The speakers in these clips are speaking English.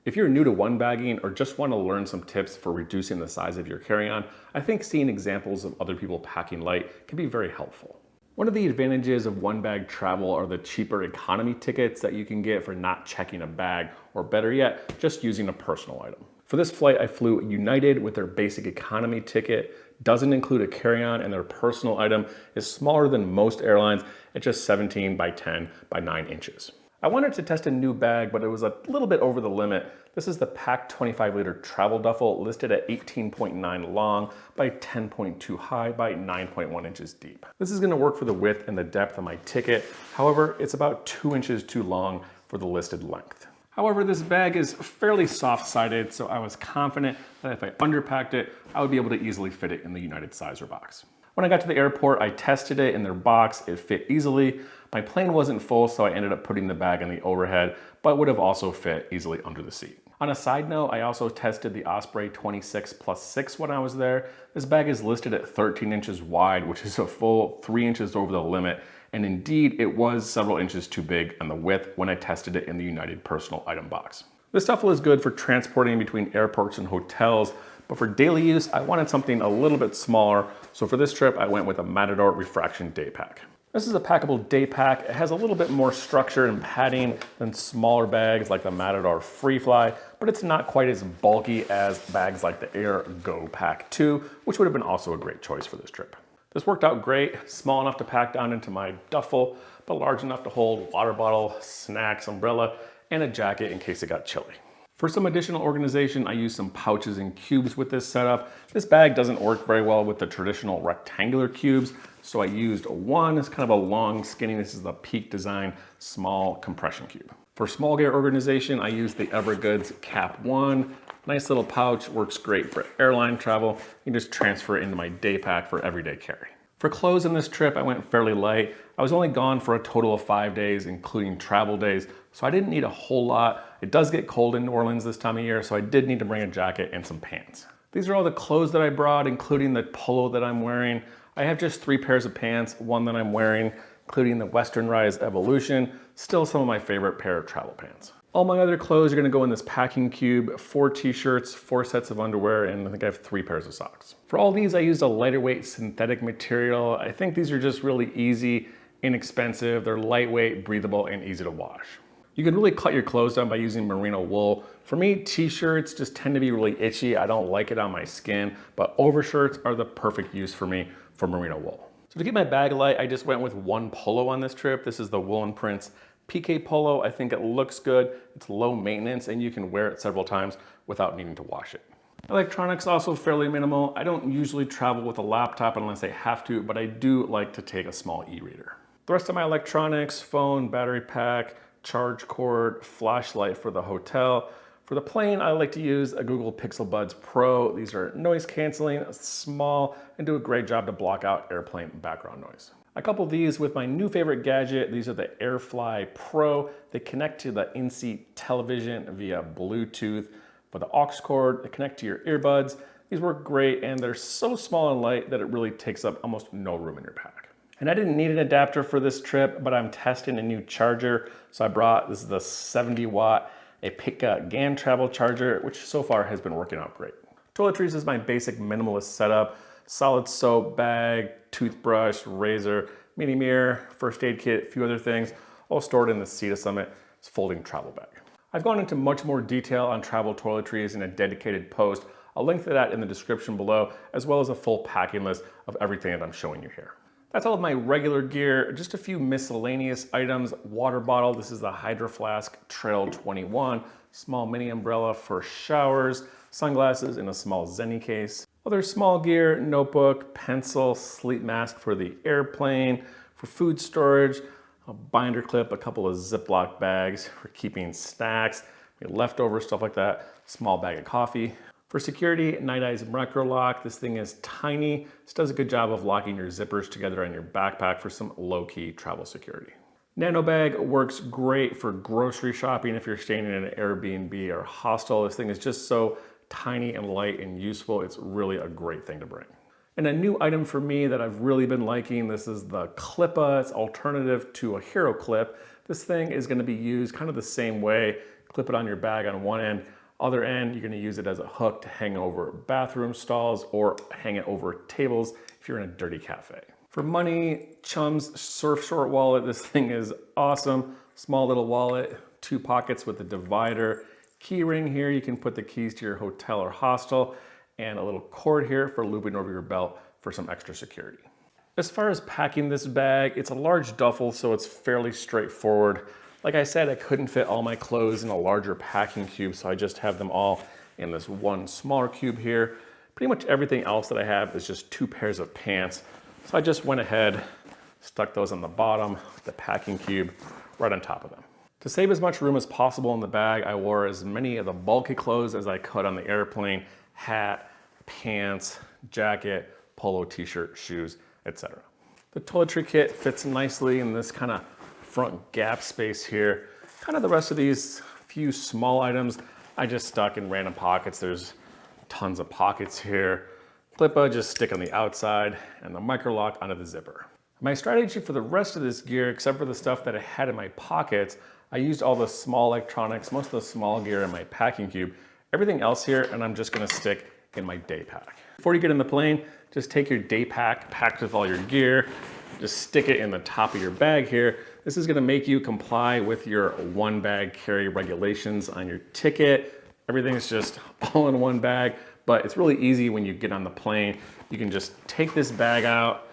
If you're new to one bagging or just want to learn some tips for reducing the size of your carry-on, I think seeing examples of other people packing light can be very helpful. One of the advantages of one bag travel are the cheaper economy tickets that you can get for not checking a bag, or better yet, just using a personal item. For this flight, I flew United with their basic economy ticket, doesn't include a carry-on, and their personal item is smaller than most airlines at just 17 by 10 by 9 inches. I wanted to test a new bag, but it was a little bit over the limit. This is the Pakt 25-liter travel duffel, listed at 18.9 long by 10.2 high by 9.1 inches deep. This is gonna work for the width and the depth of my ticket. However, it's about 2 inches too long for the listed length. However, this bag is fairly soft-sided, so I was confident that if I underpacked it, I would be able to easily fit it in the United Sizer box. When I got to the airport, I tested it in their box. It fit easily. My plane wasn't full, so I ended up putting the bag in the overhead, but would have also fit easily under the seat. On a side note, I also tested the Osprey 26+6 when I was there. This bag is listed at 13 inches wide, which is a full 3 inches over the limit. And indeed, it was several inches too big on the width when I tested it in the United personal item box. This duffel is good for transporting between airports and hotels, but for daily use, I wanted something a little bit smaller. So for this trip, I went with a Matador Refraction Day Pack. This is a packable day pack. It has a little bit more structure and padding than smaller bags like the Matador Freefly, but it's not quite as bulky as bags like the Air Go Pack 2, which would have been also a great choice for this trip. This worked out great, small enough to pack down into my duffel, but large enough to hold water bottle, snacks, umbrella, and a jacket in case it got chilly. For some additional organization, I used some pouches and cubes with this setup. This bag doesn't work very well with the traditional rectangular cubes, so I used one. It's kind of a long, skinny, this is the Peak Design small compression cube. For small gear organization, I used the Evergoods Cap 1. Nice little pouch, works great for airline travel. You can just transfer it into my day pack for everyday carry. For clothes in this trip, I went fairly light. I was only gone for a total of 5 days, including travel days, so I didn't need a whole lot. It does get cold in New Orleans this time of year, so I did need to bring a jacket and some pants. These are all the clothes that I brought, including the polo that I'm wearing. I have just 3 pairs of pants, one that I'm wearing, including the Western Rise Evolution, still some of my favorite pair of travel pants. All my other clothes are gonna go in this packing cube, 4 t-shirts, 4 sets of underwear, and I think I have 3 pairs of socks. For all these, I used a lighter weight synthetic material. I think these are just really easy, inexpensive, they're lightweight, breathable, and easy to wash. You can really cut your clothes down by using merino wool. For me, t-shirts just tend to be really itchy. I don't like it on my skin, but overshirts are the perfect use for me for merino wool. So to keep my bag light, I just went with 1 polo on this trip. This is the Woolen Prince PK Polo. I think it looks good. It's low maintenance and you can wear it several times without needing to wash it. Electronics also fairly minimal. I don't usually travel with a laptop unless I have to, but I do like to take a small e-reader. The rest of my electronics, phone, battery pack, charge cord, flashlight for the hotel. For the plane, I like to use a Google Pixel Buds Pro. These are noise canceling, small, and do a great job to block out airplane background noise. I couple these with my new favorite gadget. These are the AirFly Pro. They connect to the in-seat television via Bluetooth. For the aux cord, they connect to your earbuds. These work great and they're so small and light that it really takes up almost no room in your pack. And I didn't need an adapter for this trip, but I'm testing a new charger. So I brought, this is the 70 watt, a Pakt GAN travel charger, which so far has been working out great. Toiletries is my basic minimalist setup. Solid soap, bag, toothbrush, razor, mini mirror, first aid kit, a few other things, all stored in the Ceta Summit folding travel bag. I've gone into much more detail on travel toiletries in a dedicated post. I'll link to that in the description below, as well as a full packing list of everything that I'm showing you here. That's all of my regular gear, just a few miscellaneous items. Water bottle, this is the Hydro Flask Trail 21, small mini umbrella for showers, sunglasses in a small Zenny case. Other small gear, notebook, pencil, sleep mask for the airplane, for food storage, a binder clip, a couple of Ziploc bags for keeping snacks, leftover stuff like that, small bag of coffee. For security, Night Eyes Micro Lock. This thing is tiny. This does a good job of locking your zippers together on your backpack for some low-key travel security. Nano bag works great for grocery shopping if you're staying in an Airbnb or hostel. This thing is just so tiny and light and useful. It's really a great thing to bring. And a new item for me that I've really been liking, this is the Clippa. It's alternative to a Hero Clip. This thing is going to be used kind of the same way. clip it on your bag on one end. Other end, you're gonna use it as a hook to hang over bathroom stalls or hang it over tables if you're in a dirty cafe. For money, Chum's Surf Short wallet. This thing is awesome. Small little wallet, 2 pockets with a divider. Key ring here, you can put the keys to your hotel or hostel, and a little cord here for looping over your belt for some extra security. As far as packing this bag, it's a large duffel, so it's fairly straightforward. Like I said, I couldn't fit all my clothes in a larger packing cube, so I just have them all in this one smaller cube here. Pretty much everything else that I have is just 2 pairs of pants. So I just went ahead, stuck those on the bottom, the packing cube right on top of them. To save as much room as possible in the bag, I wore as many of the bulky clothes as I could on the airplane: hat, pants, jacket, polo t-shirt, shoes, etc. The toiletry kit fits nicely in this kind of front gap space here. Kind of the rest of these few small items I just stuck in random pockets. There's tons of pockets here. Clip-a, just stick on the outside, and the micro lock onto the zipper. My strategy for the rest of this gear, except for the stuff that I had in my pockets, I used all the small electronics, most of the small gear in my packing cube. Everything else here, and I'm just gonna stick in my day pack. Before you get in the plane, just take your day pack, packed with all your gear, just stick it in the top of your bag here. This is gonna make you comply with your 1 bag carry regulations on your ticket. Everything's just all in 1 bag, but it's really easy when you get on the plane. You can just take this bag out,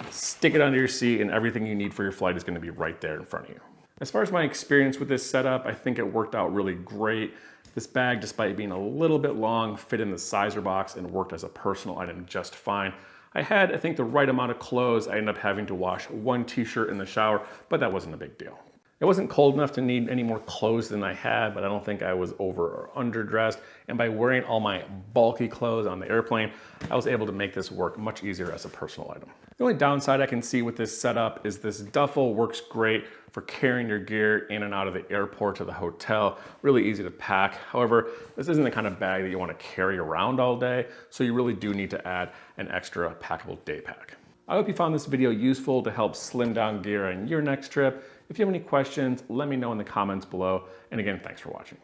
stick it under your seat, and everything you need for your flight is gonna be right there in front of you. As far as my experience with this setup, I think it worked out really great. This bag, despite being a little bit long, fit in the sizer box and worked as a personal item just fine. I had, I think, the right amount of clothes. I ended up having to wash 1 t-shirt in the shower, but that wasn't a big deal. It wasn't cold enough to need any more clothes than I had, but I don't think I was over or underdressed. And by wearing all my bulky clothes on the airplane, I was able to make this work much easier as a personal item. The only downside I can see with this setup is this duffel works great for carrying your gear in and out of the airport to the hotel. Really easy to pack. However, this isn't the kind of bag that you want to carry around all day, so you really do need to add an extra packable day pack. I hope you found this video useful to help slim down gear on your next trip. If you have any questions, let me know in the comments below. And again, thanks for watching.